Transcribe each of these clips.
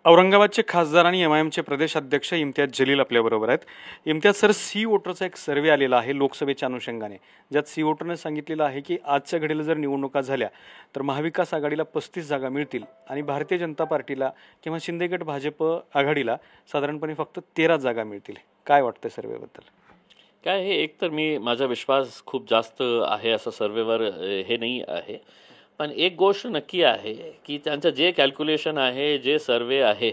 औरंगाबादचे खासदार आणि एमआयएमचे प्रदेश अध्यक्ष इम्तियाज जलील आपल्याबरोबर आहेत. इम्तियाज सर, सी वोटरचा एक सर्वे आलेला आहे लोकसभेच्या अनुषंगाने, ज्यात सी वोटरने सांगितलेलं आहे की आजच्या घडीला जर निवडणुका झाल्या तर महाविकास आघाडीला 35 जागा मिळतील आणि भारतीय जनता पार्टीला किंवा शिंदेगड भाजप आघाडीला साधारणपणे फक्त 13 जागा मिळतील. काय वाटतं सर्वेबद्दल? काय हे एक तर माझा विश्वास खूप जास्त आहे असं सर्वेवर हे नाही आहे. पण एक गोष्ट नक्की आहे की त्यांचं जे कॅल्क्युलेशन आहे, जे सर्वे आहे,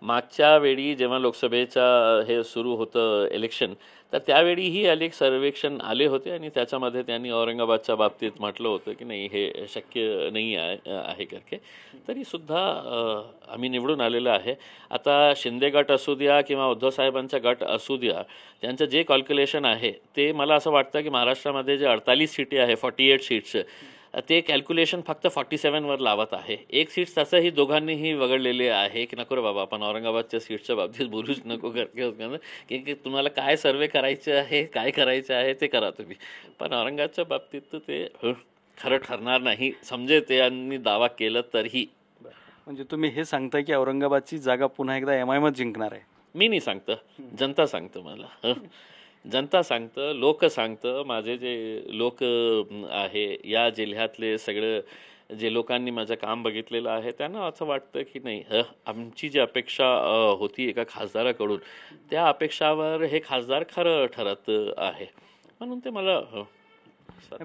मागच्या वेळी जेव्हा लोकसभेचा हे सुरू होतं इलेक्शन, तर त्यावेळीही अनेक सर्वेक्षण आले होते आणि त्याच्यामध्ये त्यांनी औरंगाबादच्या बाबतीत म्हटलं होतं की नाही, हे शक्य नाही आहे करके. तरीसुद्धा आम्ही निवडून आलेलं आहे. आता शिंदे गट असू द्या किंवा उद्धव साहेबांचा गट असू द्या, त्यांचं जे कॅल्क्युलेशन आहे ते मला असं वाटतं की महाराष्ट्रामध्ये जे 48 सीटी आहे, 48 सीट्स, ते कॅल्क्युलेशन फक्त 47वर लावत आहे. एक सीट तसंही दोघांनीही वगळलेले आहे की नको रे बाबा, आपण औरंगाबादच्या सीटच्या बाबतीत बोलूच नको की तुम्हाला काय सर्वे करायचे आहे, काय करायचं आहे ते करा तुम्ही. पण औरंगाबादच्या बाबतीत ते खरं ठरणार नाही, समजे त्यांनी दावा केलं तरीही. म्हणजे तुम्ही हे सांगताय की औरंगाबादची जागा पुन्हा एकदा एमआयएमच जिंकणार आहे? मी नाही सांगतं, जनता सांगतं मला. जनता सांगतं, लोक सांगतं. माझे जे लोक आहे या जिल्ह्यातले सगळं जे लोकांनी माझं काम बघितलेलं आहे, त्यांना असं वाटतं की नाही, आमची जी अपेक्षा होती एका खासदाराकडून, त्या अपेक्षावर हे खासदार खरं ठरत आहे. म्हणून ते मला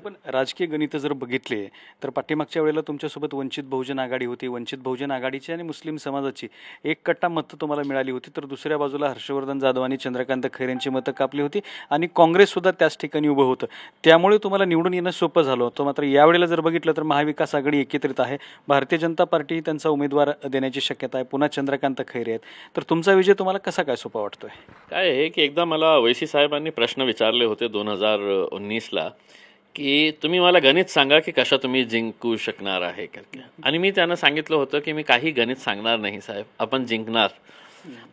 पण राजकीय गणित जर बघितले तर पाठीमागच्या वेळेला तुमच्यासोबत वंचित बहुजन आघाडी होती. वंचित बहुजन आघाडीची आणि मुस्लिम समाजाची एक कट्टा मतं तुम्हाला मिळाली होती, तर दुसऱ्या बाजूला हर्षवर्धन जाधव आणि चंद्रकांत खैरेंची मतं कापली होती आणि काँग्रेससुद्धा त्याच ठिकाणी उभं होतं. त्यामुळे तुम्हाला निवडून येणं सोपं झालं होतं. मात्र यावेळेला जर बघितलं तर महाविकास आघाडी एकत्रित आहे. भारतीय जनता पार्टी त्यांचा उमेदवार देण्याची शक्यता आहे. पुन्हा चंद्रकांत खैरे आहेत. तर तुमचा विजय तुम्हाला कसा काय सोपा वाटतोय? काय आहे की एकदा मला वैसी साहेबांनी प्रश्न विचारले होते 2019ला की तुम्ही मला गणित सांगा की कशा तुम्ही जिंकू शकणार आहे करके. आणि मी त्यांना सांगितलं होतं की मी काही गणित सांगणार नाही साहेब, आपण जिंकणार.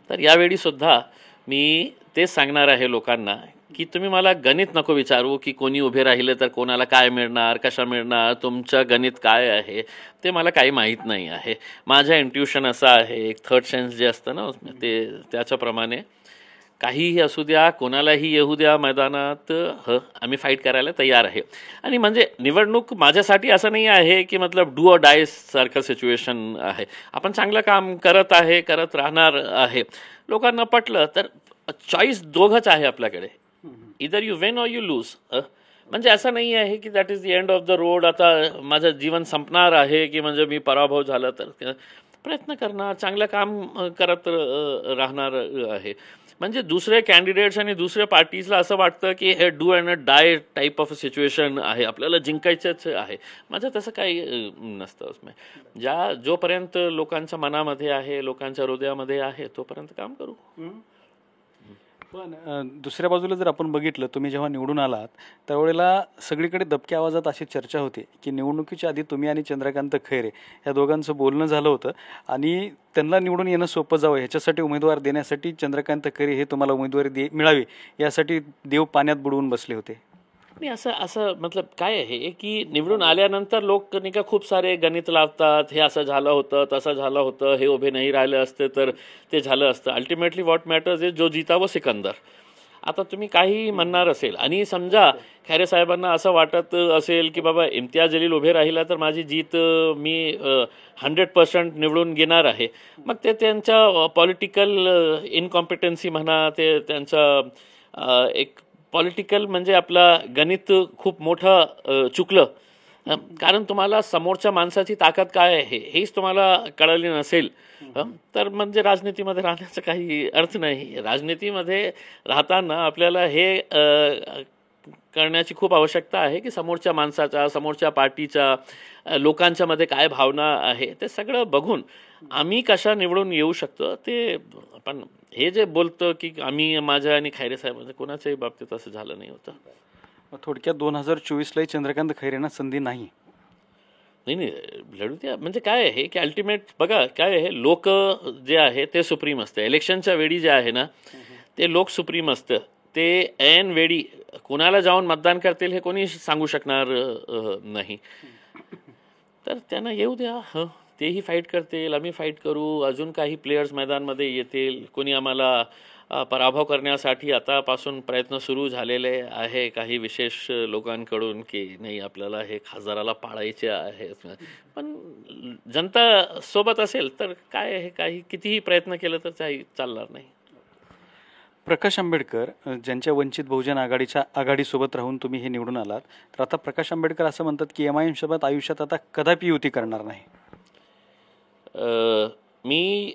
तर यावेळी सुद्धा मी तेच सांगणार आहे लोकांना की तुम्ही मला गणित नको विचारू की कोणी उभे राहिलं तर कोणाला काय मिळणार, कशा मिळणार, तुमचं गणित काय आहे ते मला काही माहीत नाही आहे. माझं इंट्युशन असं आहे, एक थर्ड सेन्स जे असतं ना, ते त्याच्याप्रमाणे काहीही असू द्या, कोणालाही येऊ द्या मैदानात, आम्ही फाईट करायला तयार आहे. आणि म्हणजे निवडणूक माझ्यासाठी असं नाही आहे की मतलब डू ऑर डाय सारखं सिच्युएशन आहे. आपण चांगलं काम करत आहे, करत राहणार आहे. लोकांना पटलं तर चॉईस दोघंच आहे आपल्याकडे, either you win or you lose. म्हणजे असं नाही आहे की that is the end of the road, आता माझं जीवन संपणार आहे की म्हणजे मी पराभव झाला. तर प्रयत्न करणार, चांगलं काम करत राहणार आहे. म्हणजे दुसरे कॅन्डिडेट्स आणि दुसऱ्या पार्टीजला असं वाटतं की हे do and die type of situation आहे, आपल्याला जिंकायचंच आहे. माझं तसं काही नसतं. जोपर्यंत लोकांच्या मनामध्ये आहे, लोकांच्या हृदयामध्ये आहे, तोपर्यंत काम करू. पण दुसऱ्या बाजूला जर आपण बघितलं, तुम्ही जेव्हा निवडून आलात त्यावेळेला सगळीकडे दबक्या आवाजात अशी चर्चा होती की निवडणुकीच्या आधी तुम्ही आणि चंद्रकांत खैरे या दोघांचं बोलणं झालं होतं आणि त्यांना निवडून येणं सोपं जावं ह्याच्यासाठी, उमेदवार देण्यासाठी चंद्रकांत खैरे हे तुम्हाला उमेदवारी मिळावी यासाठी देव पाण्यात बुडवून बसले होते. नाही, असं मतलब काय आहे की निवडून आल्यानंतर लोक नाही का खूप सारे गणित लावतात, हे असं झालं होतं, तसं झालं होतं, हे उभे नाही राहिले असते तर ते झालं असतं. अल्टिमेटली व्हॉट मॅटर्स इज जो जीता वो सिकंदर. आता तुम्ही काही म्हणणार असेल आणि समजा खैरे साहेबांना असं वाटत असेल की बाबा इम्तियाज जलील उभे राहिला तर माझी जीत मी 100% निवडून घेणार आहे, मग ते त्यांच्या पॉलिटिकल इनकॉम्पिटन्सी म्हणा, ते त्यांचा एक पॉलिटिकल म्हणजे आपला गणित खूप मोठं चुकलं. कारण तुम्हाला समोरच्या माणसाची ताकद काय आहे हेच तुम्हाला कळले नसेल तर म्हणजे राजनीतीमध्ये राहण्याचा काही अर्थ नाही. राजनीतीमध्ये राहताना आपल्याला हे करण्याची खूप आवश्यकता आहे की समोरच्या माणसाच्या, समोरच्या पार्टीच्या, लोकांच्यामध्ये काय भावना आहे ते सगळं बघून आम्ही कशा निवडून येऊ शकतो. ते पण हे जे बोलतं की आम्ही माझ्या आणि खैरे साहेबांच्या कोणाच्याही बाबतीत असं झालं नाही होतं. थोडक्यात 2024ला चंद्रकांत खैरेंना संधी नाही. नाही, लढू द्या. म्हणजे काय आहे की अल्टिमेट बघा काय आहे, लोक जे आहे ते सुप्रीम असतं. इलेक्शनच्या वेळी जे आहे ना ते लोक सुप्रीम असतं. ते ऐन वेळी कोणाला जाऊन मतदान करतील हे कोणी सांगू शकणार नाही. तर त्यांना येऊ द्या. तेही फाईट करतील, आम्ही फाईट करू, अजून काही प्लेयर्स मैदानमध्ये येतील, कोणी आम्हाला पराभव करण्यासाठी आतापासून प्रयत्न सुरू झालेले आहे काही विशेष लोकांकडून की नाही आपल्याला हे खासदाराला पाळायचे आहे. पण जनता सोबत असेल तर काय हे काही कितीही प्रयत्न केलं तर काही चालणार नाही. प्रकाश आंबेडकर ज्यांच्या वंचित बहुजन आघाडीच्या आघाडीसोबत राहून तुम्ही हे निवडून आलात, तर आता प्रकाश आंबेडकर असं म्हणतात की MIM सोबत आयुष्यात आता कदापि युती करणार नाही. मी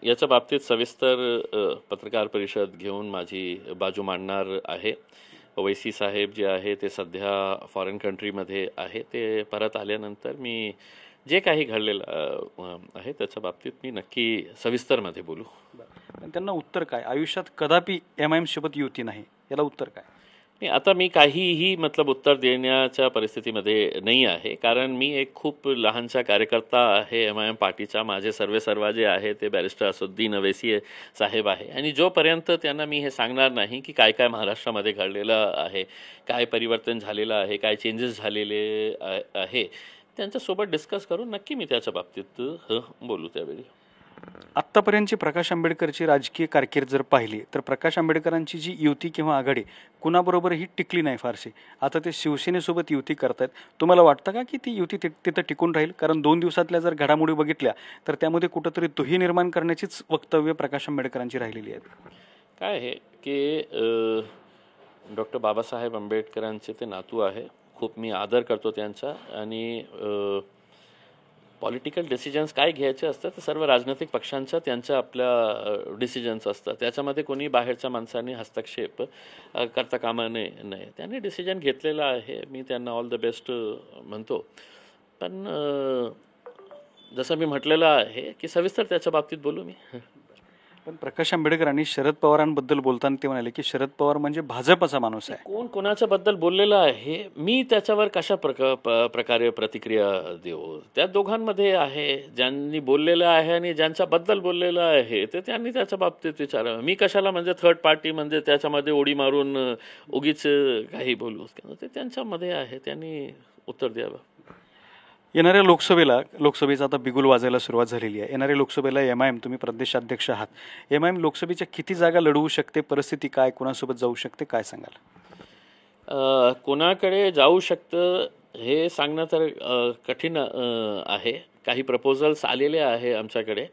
याच्या बाबतीत सविस्तर पत्रकार परिषद घेऊन माझी बाजू मांडणार आहे. वैसी साहेब जे आहे ते सध्या फॉरेन कंट्रीमध्ये आहे. ते परत आल्यानंतर मी जे काही घडलेलं आहे त्याच्या बाबतीत मी नक्की सविस्तरमध्ये बोलू. पण त्यांना उत्तर काय? आयुष्यात कदापि MIM सोबत युती नाही, याला उत्तर काय? आता मी काहीही उत्तर देण्याच्या परिस्थितीमध्ये नाही आहे, कारण मी एक खूप लहानसा कार्यकर्ता आहे MIM पार्टीचा. माझे सर्व जे आहे ते बॅरिस्टर असुद्दीन ओवैसी साहेब आहे, आणि जोपर्यंत त्यांना मी हे सांगणार नाही की काय काय महाराष्ट्रामध्ये घडलेलं आहे, काय परिवर्तन झालेलं आहे, काय चेंजेस झालेले आहे, त्यांच्यासोबत डिस्कस करून नक्की मी त्याच्या बाबतीत बोलू. त्यावेळी आत्तापर्यंतची प्रकाश आंबेडकरची राजकीय कारकीर्द जर पाहिली तर प्रकाश आंबेडकरांची जी युती किंवा आघाडी कुणाबरोबरही टिकली नाही फारशी. आता ते शिवसेनेसोबत युती करतायत. तुम्हाला वाटतं का की ती युती तिथं टिकून राहील? कारण 2 दिवसातल्या जर घडामोडी बघितल्या तर त्यामध्ये कुठंतरी दुही निर्माण करण्याचीच वक्तव्य प्रकाश आंबेडकरांची राहिलेली आहेत. काय आहे की डॉक्टर बाबासाहेब आंबेडकरांचे ते नातू आहे. खूप मी आदर करतो त्यांचा, आणि पॉलिटिकल डिसिजन्स काय घ्यायचे असतात ते सर्व राजनैतिक पक्षांच्या त्यांच्या आपल्या डिसिजन्स असतात. त्याच्यामध्ये कोणी बाहेरच्या माणसाने हस्तक्षेप करता कामा नये. त्यांनी डिसिजन घेतलेला आहे, मी त्यांना ऑल द बेस्ट म्हणतो. पण जसं मी म्हटलेलं आहे की सविस्तर त्याच्या बाबतीत बोलू मी. पण प्रकाश आंबेडकरांनी शरद पवारांबद्दल बोलताना ते म्हणाले की शरद पवार म्हणजे भाजपचा माणूस आहे. कोण कोणाच्या बद्दल बोललेलं आहे, मी त्याच्यावर कशा प्रकारे प्रतिक्रिया देऊ? त्या दोघांमध्ये आहे, ज्यांनी बोललेलं आहे आणि ज्यांच्याबद्दल बोललेलं आहे ते त्यांनी त्याच्या बाबतीत विचारावं. मी कशाला थर्ड पार्टी त्याच्यामध्ये उडी मारून उगीच काही बोलू? ते त्यांच्यामध्ये आहे, त्यांनी उत्तर द्यावं. येणाऱ्या लोकसभेचा आता बिगुल वाजायला सुरुवात झालेली आहे. येणाऱ्या लोकसभेला MIM, तुम्ही प्रदेशाध्यक्ष आहात, MIM लोकसभेच्या किती जागा लढवू शकते? परिस्थिती काय? कोणासोबत जाऊ शकते? काय सांगाल? कोणाकडे जाऊ शकतं हे सांगणं तर कठीण आहे. काही प्रपोजल्स आलेले आहे आमच्याकडे,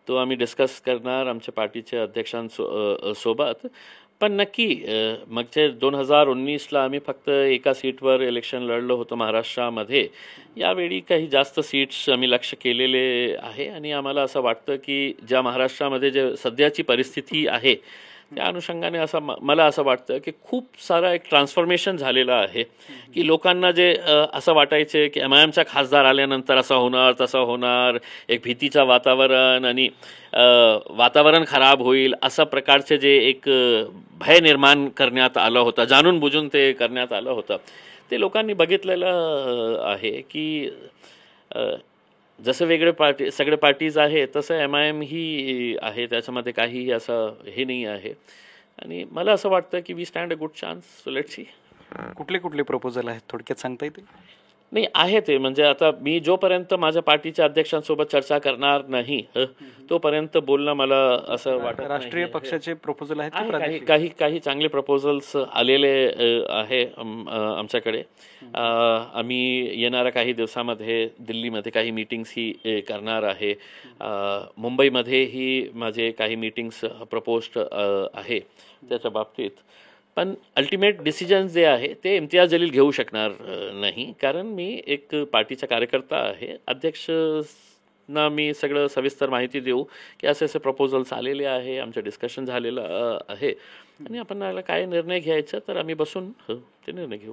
तो आम्ही डिस्कस करणार आमच्या पार्टीच्या अध्यक्षांसोबत. पण नक्की मागच्या 2019ला आम्ही फक्त एका सीटवर इलेक्शन लढलो होतो महाराष्ट्रामध्ये. यावेळी काही जास्त सीट्स आम्ही लक्ष केलेले आहे, आणि आम्हाला असं वाटतं की ज्या महाराष्ट्रामध्ये जे सध्याची परिस्थिती आहे त्या अनुषंगाने मला असं वाटतं की खूप सारा एक ट्रान्सफॉर्मेशन झालेलं आहे. की लोकांना जे असं वाटायचे की MIMचा खासदार आल्यानंतर असं होणार तसं होणार, एक भीतीचं वातावरण आणि वातावरण खराब होईल असं प्रकारचे जे एक भय निर्माण करण्यात आलं होतं, जाणून बुजून ते करण्यात आलं होतं, ते लोकांनी बघितलेलं आहे की जसं वेगळे सगळे पार्टीज आहे तसं MIM ही आहे, त्याच्यामध्ये काहीही असं हे नाही आहे. आणि मला असं वाटतं की we stand a good chance. So let's see. कुठले प्रपोजल आहेत थोडक्यात सांगता येतील? नाही आहे ते, आता मी जोपर्यंत माझ्या पार्टीच्या अध्यक्षांसोबत चर्चा करणार नाही तोपर्यंत बोलणं मला असं वाटत. राष्ट्रीय पक्षाचे प्रपोजल आहेत? काही चांगले प्रपोजल्स आलेले आहे आमच्याकडे. आम्ही येणाऱ्या काही दिवसामध्ये दिल्लीमध्ये काही मीटिंग्स ही करणार आहे. मुंबईमध्येही माझे काही मीटिंग्स प्रपोज्ड आहे त्याच्या बाबतीत. पण अल्टिमेट डिसिजन्स जे आहे ते इम्तियाज जलील घेऊ शकणार नाही, कारण मी एक पार्टीचा कार्यकर्ता आहे. अध्यक्षना मी सगळं सविस्तर माहिती देऊ की असे प्रपोजल्स आलेले आहे, आमचं डिस्कशन झालेलं आहे, आणि आपण काय निर्णय घ्यायचा तर आम्ही बसून ते निर्णय घेऊ.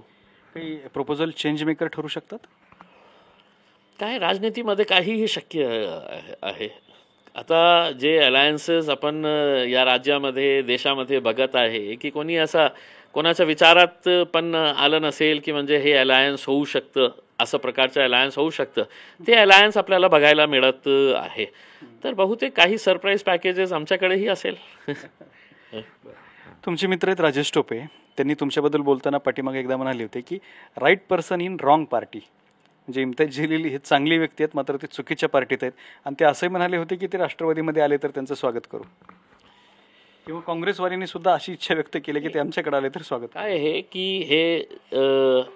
काही प्रपोजल चेंज मेकर ठरू शकतात? काय राजनीतीमध्ये काहीही शक्य आहे. आता जे अलायन्सेस आपण या राज्यामध्ये देशामध्ये बघत आहे की कोणाच्या विचारात पण आलं नसेल की हे अलायन्स होऊ शकतं, असं प्रकारचं अलायन्स होऊ शकतं, ते अलायन्स आपल्याला बघायला मिळत आहे. तर बहुतेक काही सरप्राईज पॅकेजेस आमच्याकडेही असेल. तुमचे मित्र आहेत राजेश टोपे, त्यांनी तुमच्याबद्दल बोलताना पाठीमागे एकदा म्हणाले होते की right person in wrong party. म्हणजे इम्तियाज जलील हे चांगली व्यक्ती आहेत, मात्र ते चुकीच्या पार्टीत आहेत आणि ते असंही म्हणाले होते की ते राष्ट्रवादीमध्ये आले तर त्यांचं स्वागत करू, किंवा काँग्रेसवाल्यांनी सुद्धा अशी इच्छा व्यक्त केली की ते आमच्याकडे आले तर स्वागत करू. काय आहे की हे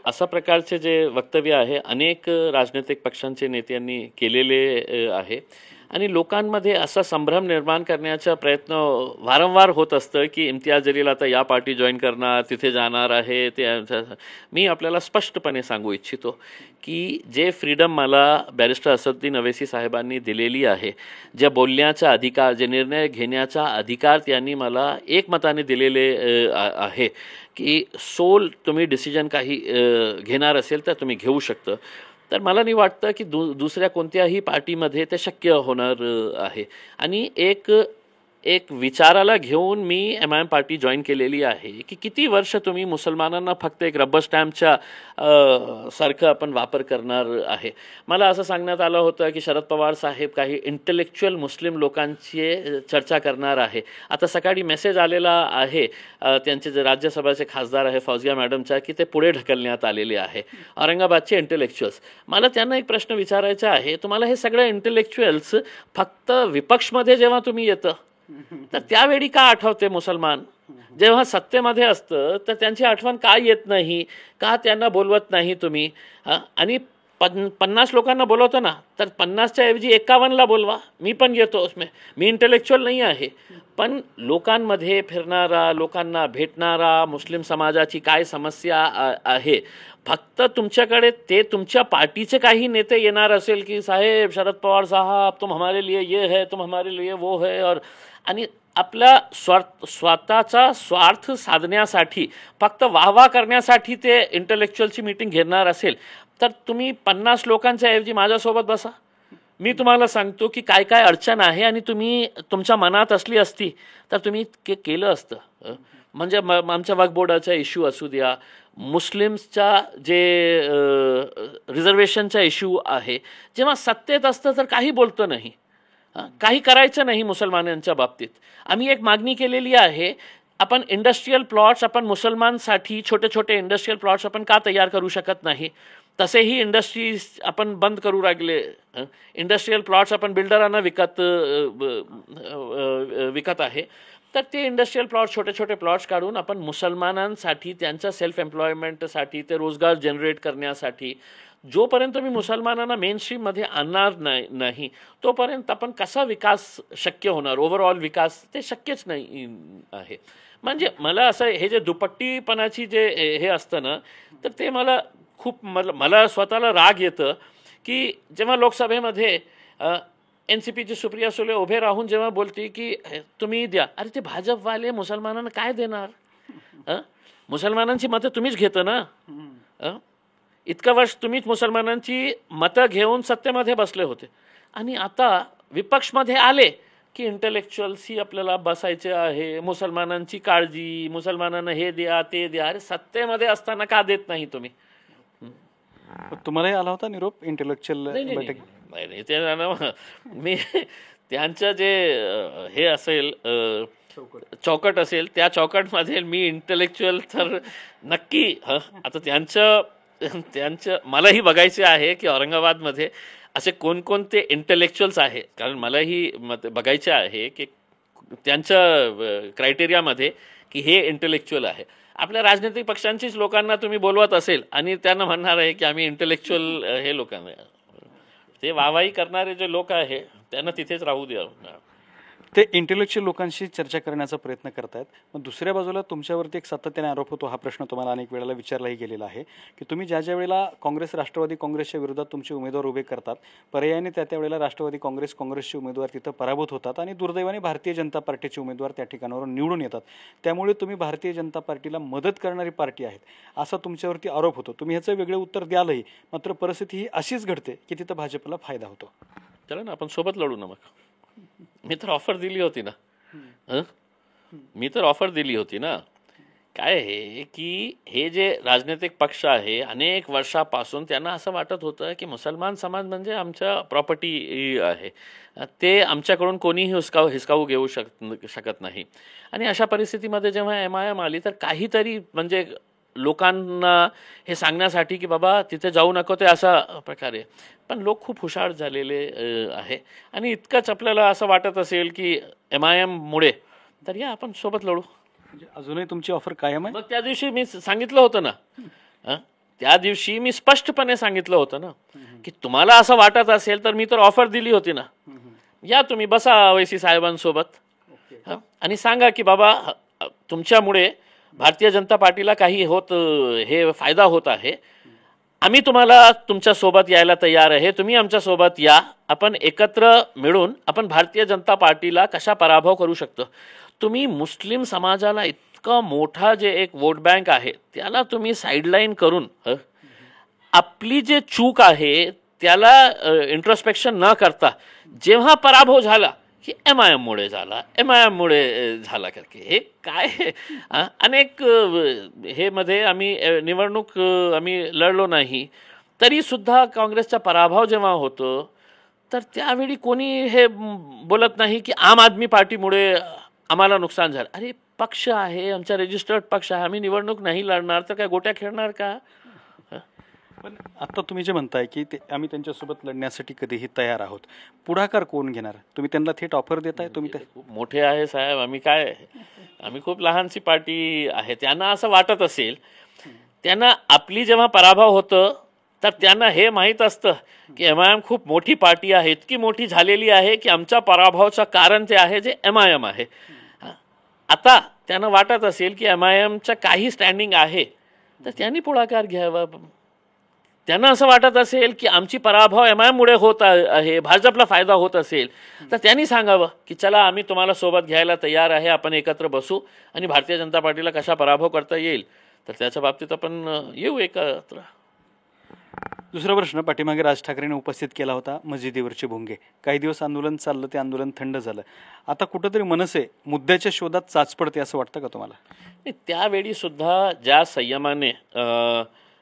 अशा प्रकारचे जे वक्तव्य आहे अनेक राजनैतिक पक्षांचे नेत्यांनी केलेले आहे आणि लोकांमध्ये असा संभ्रम निर्माण करण्याचा प्रयत्न वारंवार होत असतं की इम्तियाज जलील आता या पार्टी जॉईन करणार, तिथे जाणार आहे ते. मी आपल्याला स्पष्टपणे सांगू इच्छितो की जे फ्रीडम मला बॅरिस्टर असदुद्दीन अवैसी साहेबांनी दिलेली आहे, जे बोलण्याचा अधिकार, जे निर्णय घेण्याचा अधिकार त्यांनी मला एकमताने दिलेले आहे की सोल तुम्ही डिसिजन काही घेणार असेल तर तुम्ही घेऊ शकता. तर मला नाही वाटतं की दुसऱ्या कोणत्याही पार्टीमध्ये ते शक्य होणार आहे. आणि एक विचाराला घेऊन मी MIM पार्टी जॉईन केलेली आहे की किती वर्ष तुम्ही मुसलमानांना फक्त एक रबर स्टॅम्पच्या सारखं आपण वापर करणार आहे. मला असं सांगण्यात आलं होतं की शरद पवार साहेब काही इंटेलेक्च्युअल मुस्लिम लोकांची चर्चा करणार आहे. आता सकाळी मेसेज आलेला आहे त्यांचे जे राज्यसभाचे खासदार आहे फौजिया मॅडमचा की ते पुढे ढकलण्यात आलेले आहे, औरंगाबादचे इंटेलेक्च्युअल्स. मला त्यांना एक प्रश्न विचारायचा आहे, तुम्हाला हे सगळं इंटेलेक्च्युअल्स फक्त विपक्षमध्ये जेव्हा तुम्ही येतं तर त्यावेळी का आठवते मुसलमान, जेव्हा सत्तेमध्ये असतं तर त्यांची आठवण का येत नाही, का त्यांना बोलवत नाही तुम्ही? आणि 50 लोकांना बोलवतो ना, तर 50च्या ऐवजी 51ला बोलवा, मी पण येतो उसमें. मी इंटेलेक्च्युअल नाही आहे, पण लोकांमध्ये फिरणारा, लोकांना भेटणारा, मुस्लिम समाजाची काय समस्या आहे, फक्त तुमच्याकडे ते तुमच्या पार्टीचे काही नेते येणार असेल की साहेब शरद पवार साहब तुम हमारे लिए ये है, तुम हमारे लिए वो है, आणि आपला स्वतःचा स्वार्थ साधण्यासाठी, फक्त वाहवा करण्यासाठी ते इंटेलेक्च्युअलची मीटिंग घेणार असेल तर तुम्ही 50 लोकांच्या ऐवजी माझ्यासोबत बसा. मी तुम्हाला सांगतो की काय काय अडचण आहे आणि तुम्ही तुमच्या मनात असली असती तर तुम्ही केलं असतं. म्हणजे आमच्या वक्फ बोर्डाचा इश्यू असू द्या, मुस्लिम्सचा जे रिझर्वेशनचा इश्यू आहे, जेव्हा सत्तेत असतं तर काही बोलतं नाही, काही करायचं नाही मुसलमानांच्या बाबतीत. आम्ही एक मागणी केलेली आहे, आपण इंडस्ट्रीयल प्लॉट्स आपण मुसलमानसाठी छोटे छोटे इंडस्ट्रीयल प्लॉट्स आपण का तयार करू शकत नाही? तसेही इंडस्ट्रीज आपण बंद करू लागले. इंडस्ट्रीयल प्लॉट्स आपण बिल्डरांना विकत आहे, तर ते इंडस्ट्रीयल प्लॉट्स छोटे छोटे प्लॉट्स काढून आपण मुसलमानांसाठी त्यांच्या सेल्फ एम्प्लॉयमेंटसाठी, ते रोजगार जनरेट करण्यासाठी, जोपर्यंत मी मुसलमानांना मेनस्ट्रीममध्ये आणणार नाही तोपर्यंत आपण कसा विकास शक्य होणार, ओव्हरऑल विकास ते शक्यच नाही आहे. म्हणजे मला असं हे जे दुपट्टीपणाची जे हे असतं ना, तर ते मला खूप मला स्वतःला राग येतं की जेव्हा लोकसभेमध्ये NCPची सुप्रिया सुळे उभे राहून जेव्हा बोलते की तुम्ही द्या, अरे ते भाजपवाले मुसलमानांना काय देणार? मुसलमानांची मतं तुम्हीच घेतं ना. इतकं वर्ष तुम्हीच मुसलमानांची मतं घेऊन सत्तेमध्ये बसले होते आणि आता विपक्षमध्ये आले की इंटेलेक्च्युअल्सही आपल्याला बसायचे आहे, मुसलमानांची काळजी, मुसलमानांना हे द्या ते द्या. अरे सत्तेमध्ये असताना का देत नाही तुम्ही? तुम्हालाही आला होता निरोप इंटेलेक्च्युअल बैठक? नाही, ते मी त्यांचं जे हे असेल चौकट असेल त्या चौकटमध्ये मी इंटेलेक्च्युअल तर नक्की. आता त्यांचं मलाही बघायचे आहे की औरंगाबादमध्ये असे कोणकोणते इंटेलेक्च्युअल्स आहे, कारण मलाही बघायचे आहे की त्यांच्या क्रायटेरियामध्ये की हे इंटेलेक्च्युअल आहे. आपल्या राजनैतिक पक्षांचीच लोकांना तुम्ही बोलवत असेल आणि त्यांना म्हणणार आहे की आम्ही इंटेलेक्च्युअल हे लोकांना, ते वाहवाही करणारे जे लोक आहे त्यांना तिथेच राहू द्या. ते इंटेलेक्च्युअल लोकांशी चर्चा करण्याचा प्रयत्न करतायत. मग दुसऱ्या बाजूला तुमच्यावरती एक सातत्याने आरोप होतो, हा प्रश्न तुम्हाला अनेक वेळेला विचारलाही गेलेला आहे की तुम्ही ज्या ज्या वेळेला काँग्रेस राष्ट्रवादी काँग्रेसच्या विरोधात तुमचे उमेदवार उभे करतात, पर्यायाने त्या त्यावेळेला राष्ट्रवादी काँग्रेसचे उमेदवार तिथं पराभूत होतात आणि दुर्दैवाने भारतीय जनता पार्टीचे उमेदवार त्या ठिकाणावर निवडून येतात. त्यामुळे तुम्ही भारतीय जनता पार्टीला मदत करणारी पार्टी आहेत असा तुमच्यावरती आरोप होतो. तुम्ही ह्याचं वेगळे उत्तर द्यालही, मात्र परिस्थिती ही अशीच घडते की तिथं भाजपला फायदा होतो. चला ना आपण सोबत लढू ना. मग मी तर ऑफर दिली होती ना. काय आहे की हे जे राजनैतिक पक्ष आहे अनेक वर्षापासून त्यांना असं वाटत होतं की मुसलमान समाज म्हणजे आमच्या प्रॉपर्टी आहे, ते आमच्याकडून कोणीही हिसकावू घेऊ शकत नाही. आणि अशा परिस्थितीमध्ये जेव्हा MIM आली तर काहीतरी म्हणजे लोकांना हे सांगण्यासाठी की बाबा तिथे जाऊ नको ते असा प्रकारे. पण लोक खूप हुशार झालेले आहे. आणि इतकंच आपल्याला असं वाटत असेल की MIM मुळे तर या आपण सोबत लढू. म्हणजे अजूनही तुमची ऑफर कायम आहे? मग त्या दिवशी मी सांगितलं होतं ना, त्या दिवशी मी स्पष्टपणे सांगितलं होतं ना की तुम्हाला असं वाटत असेल तर मी तर ऑफर दिली होती ना, या तुम्ही बसा ओवैसी साहेबांसोबत आणि सांगा की बाबा तुमच्यामुळे भारतीय जनता पार्टीला काही हे फायदा होत आहे. आम्ही तुम्हाला तुमच्या सोबत यायला तयार आहे, तुम्ही आमच्या सोबत या. आपण एकत्र मिळून आपण भारतीय जनता पार्टीला कशा पराभव करू शकतो. तुम्ही मुस्लिम समाजाला इतका मोठा जे एक वोट बँक आहे त्याला तुम्ही साईडलाईन करून आपली जे चूक आहे त्याला इंट्रोस्पेक्शन न करता जेव्हा पराभव झाला की MIM मुळे मुळे झाला करके हे काय अनेक हे मध्ये आम्ही निवडणूक आम्ही लढलो नाही तरी सुद्धा काँग्रेसचा पराभव जेव्हा होतो तर त्यावेळी कोणी हे बोलत नाही की आम आदमी पार्टीमुळे आम्हाला नुकसान झालं. अरे पक्ष आहे, आमचा रजिस्टर्ड पक्ष आहे, आम्ही निवडणूक नाही लढणार तर काय गोट्या खेळणार का? पण आता तुम्ही जे म्हणताय की आम्ही त्यांच्यासोबत लढण्यासाठी कधीही तयार आहोत, पुढाकार कोण घेणार? तुम्ही त्यांना थेट ऑफर देताय? तुम्ही खूप मोठे आहे साहेब, आम्ही खूप लहानशी पार्टी आहे. त्यांना असं वाटत असेल, त्यांना आपली जेव्हा पराभव होतं तर त्यांना हे माहीत असतं की MIM खूप मोठी पार्टी आहे, इतकी मोठी झालेली आहे की आमच्या पराभवाचं कारण ते आहे जे MIM आहे. आता त्यांना वाटत असेल की MIMचं काही स्टँडिंग आहे तर त्यांनी पुढाकार घ्यावा. त्यांना असं वाटत असेल की आमची पराभव MIM मुळे होत आहे, भाजपला फायदा होत असेल तर त्यांनी सांगावं की चला आम्ही तुम्हाला सोबत घ्यायला तयार आहे, आपण एकत्र बसू आणि भारतीय जनता पार्टीला कशा पराभव करता येईल तर त्याच्या बाबतीत आपण येऊ एकत्र. दुसरा प्रश्न, पाठीमागे राज ठाकरेंनी उपस्थित केला होता मस्जिदीवरचे भोंगे. काही दिवस आंदोलन चाललं, ते आंदोलन थंड झालं. आता कुठंतरी मनसे मुद्द्याच्या शोधात चाचपडते असं वाटतं का तुम्हाला? त्यावेळी सुद्धा ज्या संयमाने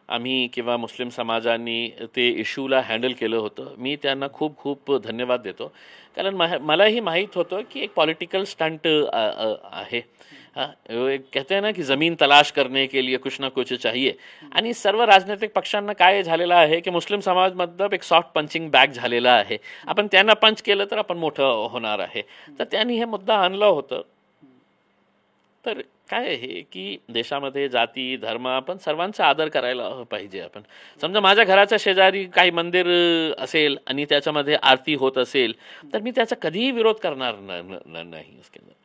आम्ही किंवा मुस्लिम समाजांनी ते इश्यूला हँडल केलं होतं, मी त्यांना खूप खूप धन्यवाद देतो. कारण मलाही माहीत होतं की एक पॉलिटिकल स्टंट आहे. कहते हैं ना की जमीन तलाश करने के लिए कुछ ना कुछ चाहिए. आणि सर्व राजनैतिक पक्षांना काय झालेलं आहे की मुस्लिम समाजमधलं एक सॉफ्ट पंचिंग बॅग झालेला आहे. आपण त्यांना पंच केलं तर आपण मोठं होणार आहे. तर त्यांनी हे मुद्दा आणलं होतं. तर काय आहे की देशामध्ये जाती धर्म आपण सर्वांचा आदर करायला पाहिजे. आपण समजा माझ्या घराच्या शेजारी काही मंदिर असेल आणि त्याच्यामध्ये आरती होत असेल तर मी त्याचा कधीही विरोध करणार नाही.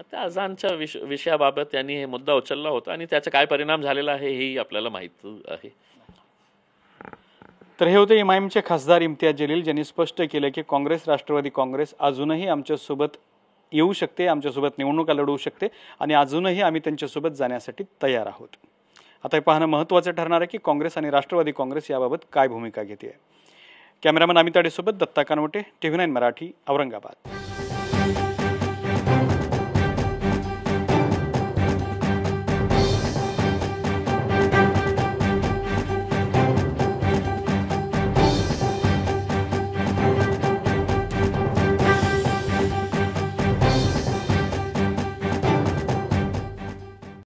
त्या अजानच्या विषयाबाबत त्यांनी हे मुद्दा उचलला होता आणि त्याचा काय परिणाम झालेला आहे हेही आपल्याला माहीत आहे. तर हे होते MIMचे खासदार इम्तियाज जलील, ज्यांनी स्पष्ट केलं की काँग्रेस, राष्ट्रवादी काँग्रेस अजूनही आमच्यासोबत येऊ शकते, आमच्यासोबत निवडणुका लढवू शकते आणि अजूनही आम्ही त्यांच्यासोबत जाण्यासाठी तयार आहोत. आता हे पाहणं महत्त्वाचं ठरणार आहे की काँग्रेस आणि राष्ट्रवादी काँग्रेस याबाबत काय भूमिका घेते. कॅमेरामन अमित आडेसोबत दत्ता कानवटे, TV9 मराठी, औरंगाबाद.